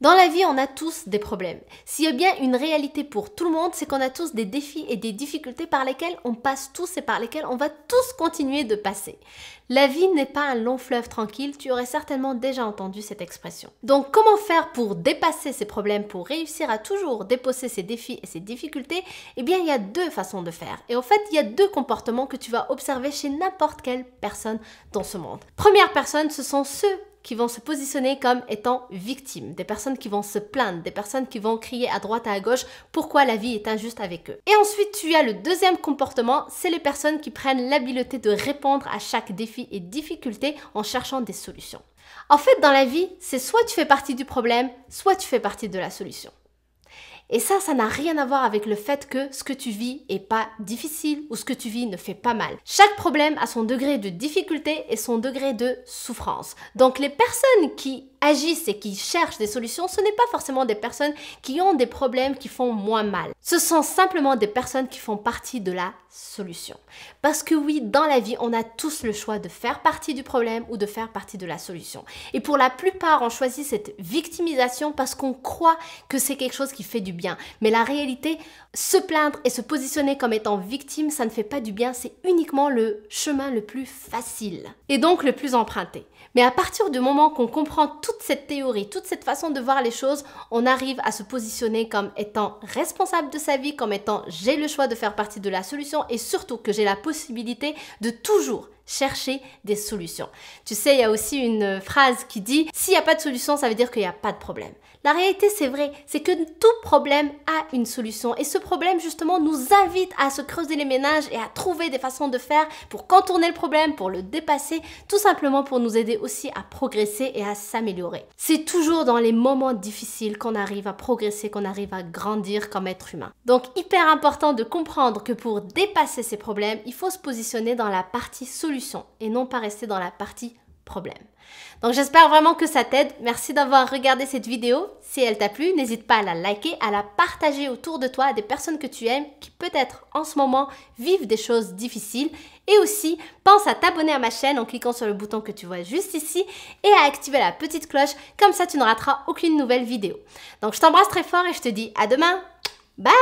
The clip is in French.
Dans la vie, on a tous des problèmes. S'il y a bien une réalité pour tout le monde, c'est qu'on a tous des défis et des difficultés par lesquels on passe tous et par lesquels on va tous continuer de passer. La vie n'est pas un long fleuve tranquille, tu aurais certainement déjà entendu cette expression. Donc comment faire pour dépasser ces problèmes, pour réussir à toujours dépasser ces défis et ces difficultés? Eh bien, il y a deux façons de faire. Et en fait, il y a deux comportements que tu vas observer chez n'importe quelle personne dans ce monde. Première personne, ce sont ceux qui vont se positionner comme étant victimes, des personnes qui vont se plaindre, des personnes qui vont crier à droite et à gauche pourquoi la vie est injuste avec eux. Et ensuite, tu as le deuxième comportement, c'est les personnes qui prennent l'habileté de répondre à chaque défi et difficulté en cherchant des solutions. En fait, dans la vie, c'est soit tu fais partie du problème, soit tu fais partie de la solution. Et ça n'a rien à voir avec le fait que ce que tu vis est pas difficile ou ce que tu vis ne fait pas mal. Chaque problème a son degré de difficulté et son degré de souffrance. Donc les personnes qui agissent et qui cherchent des solutions, ce n'est pas forcément des personnes qui ont des problèmes qui font moins mal. Ce sont simplement des personnes qui font partie de la solution. Parce que oui, dans la vie, on a tous le choix de faire partie du problème ou de faire partie de la solution. Et pour la plupart, on choisit cette victimisation parce qu'on croit que c'est quelque chose qui fait du bien. Mais la réalité, se plaindre et se positionner comme étant victime, ça ne fait pas du bien, c'est uniquement le chemin le plus facile et donc le plus emprunté. Mais à partir du moment qu'on comprend toute cette théorie, toute cette façon de voir les choses, on arrive à se positionner comme étant responsable de sa vie, comme étant j'ai le choix de faire partie de la solution et surtout que j'ai la possibilité de toujours chercher des solutions. Tu sais, il y a aussi une phrase qui dit « S'il n'y a pas de solution, ça veut dire qu'il n'y a pas de problème ». La réalité, c'est vrai, c'est que tout problème a une solution. Et ce problème, justement, nous invite à se creuser les méninges et à trouver des façons de faire pour contourner le problème, pour le dépasser, tout simplement pour nous aider aussi à progresser et à s'améliorer. C'est toujours dans les moments difficiles qu'on arrive à progresser, qu'on arrive à grandir comme être humain. Donc, hyper important de comprendre que pour dépasser ces problèmes, il faut se positionner dans la partie solution et non pas rester dans la partie problème. Donc j'espère vraiment que ça t'aide. Merci d'avoir regardé cette vidéo. Si elle t'a plu, n'hésite pas à la liker, à la partager autour de toi à des personnes que tu aimes qui peut-être en ce moment vivent des choses difficiles. Et aussi, pense à t'abonner à ma chaîne en cliquant sur le bouton que tu vois juste ici et à activer la petite cloche. Comme ça, tu ne rateras aucune nouvelle vidéo. Donc je t'embrasse très fort et je te dis à demain. Bye!